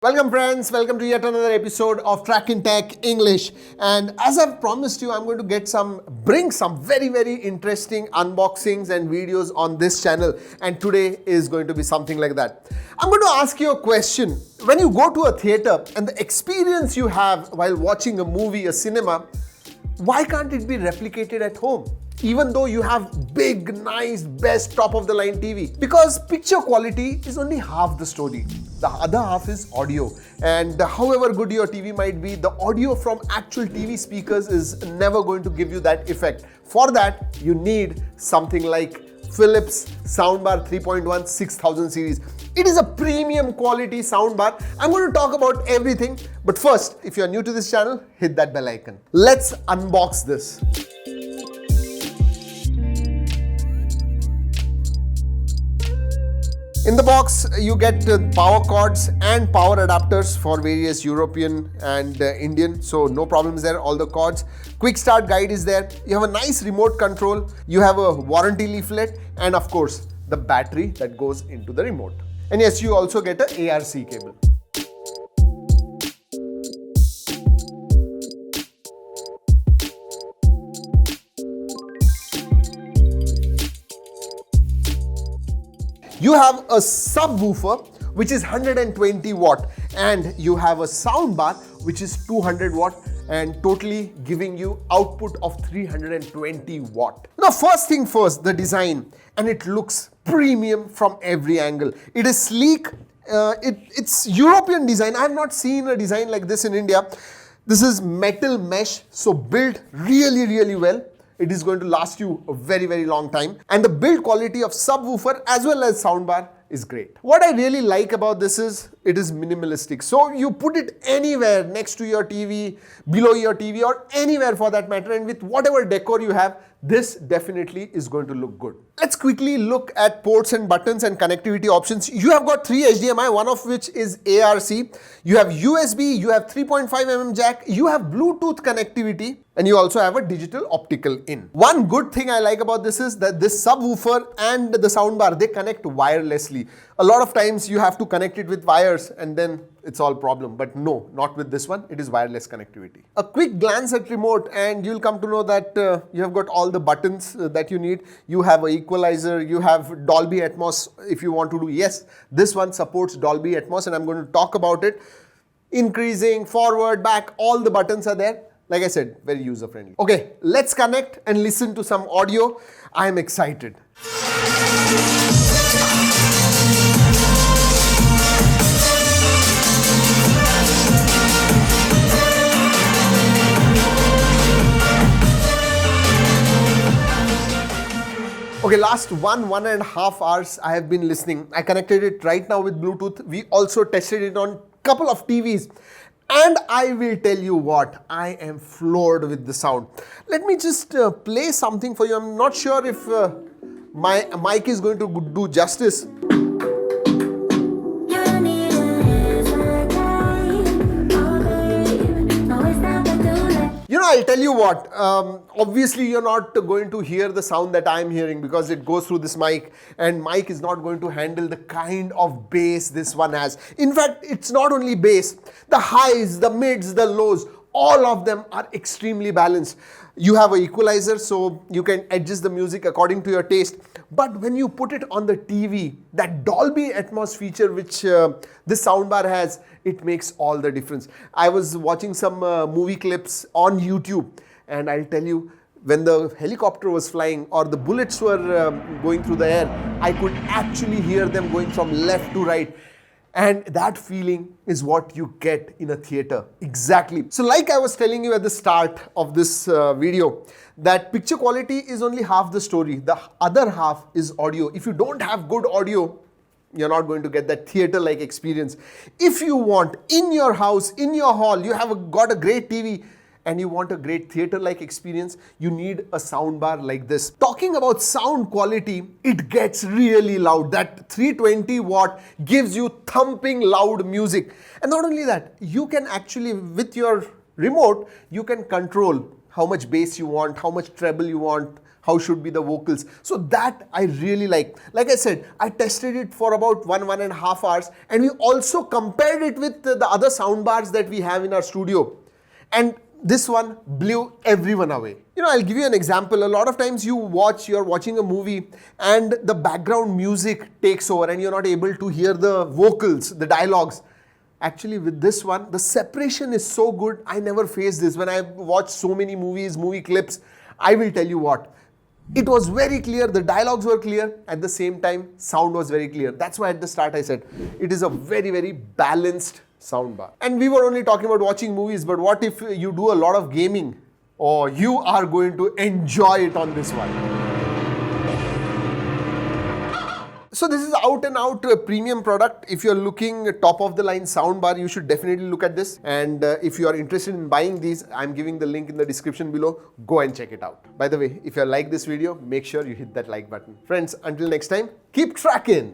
Welcome friends, welcome to yet another episode of Track in Tech English. And as I've promised you, I'm going to bring some very interesting unboxings and videos on this channel. And today is going to be something like that. I'm going to ask you a question. When you go to a theater and the experience you have while watching a movie, a cinema, why can't it be replicated at home? Even though you have big, nice, best top of the line TV. Because picture quality is only half the story. The other half is audio. And however good your TV might be, the audio from actual TV speakers is never going to give you that effect. For that, you need something like Philips Soundbar 3.1 6000 series. It is a premium quality soundbar. I'm going to talk about everything. But first, if you're new to this channel, hit that bell icon. Let's unbox this. In the box, you get power cords and power adapters for various European and Indian. So no problems there, all the cords. Quick start guide is there. You have a nice remote control. You have a warranty leaflet and of course, the battery that goes into the remote. And yes, you also get an ARC cable. You have a subwoofer which is 120 watt and you have a soundbar which is 200 watt and totally giving you output of 320 watt. Now first thing first, the design, and it looks premium from every angle. It is sleek, it's European design. I have not seen a design like this in India. This is metal mesh, so built really well. It is going to last you a very long time. And the build quality of subwoofer as well as soundbar is great. What I really like about this is it is minimalistic. So you put it anywhere next to your TV, below your TV or anywhere for that matter, and with whatever decor you have, this definitely is going to look good. Let's quickly look at ports and buttons and connectivity options. You have got 3 HDMI, one of which is ARC. You have USB, you have 3.5mm jack, you have Bluetooth connectivity, and you also have a digital optical in. One good thing I like about this is that this subwoofer and the soundbar, they connect wirelessly. A lot of times you have to connect it with wires and then it's all problem. But no, not with this one. It is wireless connectivity. A quick glance at remote and you'll come to know that you have got all the buttons that you need. You have an equalizer, you have Dolby Atmos if you want to do. Yes, this one supports Dolby Atmos and I'm going to talk about it. Increasing, forward, back, all the buttons are there. Like I said, very user friendly. Okay, let's connect and listen to some audio. I am excited. Okay, last one and a half hours I have been listening. I connected it right now with Bluetooth. We also tested it on a couple of TVs. And I will tell you what, I am floored with the sound. Let me just play something for you. I'm not sure if my mic is going to do justice. You know, I'll tell you what, obviously you're not going to hear the sound that I'm hearing because it goes through this mic and mic is not going to handle the kind of bass this one has. In fact, it's not only bass, the highs, the mids, the lows, all of them are extremely balanced. You have an equalizer so you can adjust the music according to your taste. But when you put it on the TV, that Dolby Atmos feature which this soundbar has, it makes all the difference. I was watching some movie clips on YouTube and I'll tell you, when the helicopter was flying or the bullets were going through the air, I could actually hear them going from left to right. And that feeling is what you get in a theater. Exactly. So like I was telling you at the start of this video, that picture quality is only half the story. The other half is audio. If you don't have good audio, you're not going to get that theater-like experience. If you want, in your house, in your hall, you have got a great TV, and you want a great theater-like experience, you need a soundbar like this. Talking about sound quality, it gets really loud. That 320 watt gives you thumping loud music. And not only that, you can actually, with your remote, you can control how much bass you want, how much treble you want, how should be the vocals. So that I really like. Like I said, I tested it for about 1.5 hours, and we also compared it with the other soundbars that we have in our studio. And this one blew everyone away. You know, I'll give you an example. A lot of times you're watching a movie and the background music takes over and you're not able to hear the vocals, the dialogues. Actually, with this one, the separation is so good. I never faced this. When I watch so many movies, movie clips, I will tell you what, it was very clear, the dialogues were clear, at the same time, sound was very clear. That's why at the start I said, it is a very, very balanced soundbar. And we were only talking about watching movies, but what if you do a lot of gaming? Oh, you are going to enjoy it on this one. So this is out and out a premium product. If you're looking top of the line soundbar, you should definitely look at this. And if you are interested in buying these, I'm giving the link in the description below. Go and check it out. By the way, if you like this video, make sure you hit that like button. Friends, until next time, keep tracking.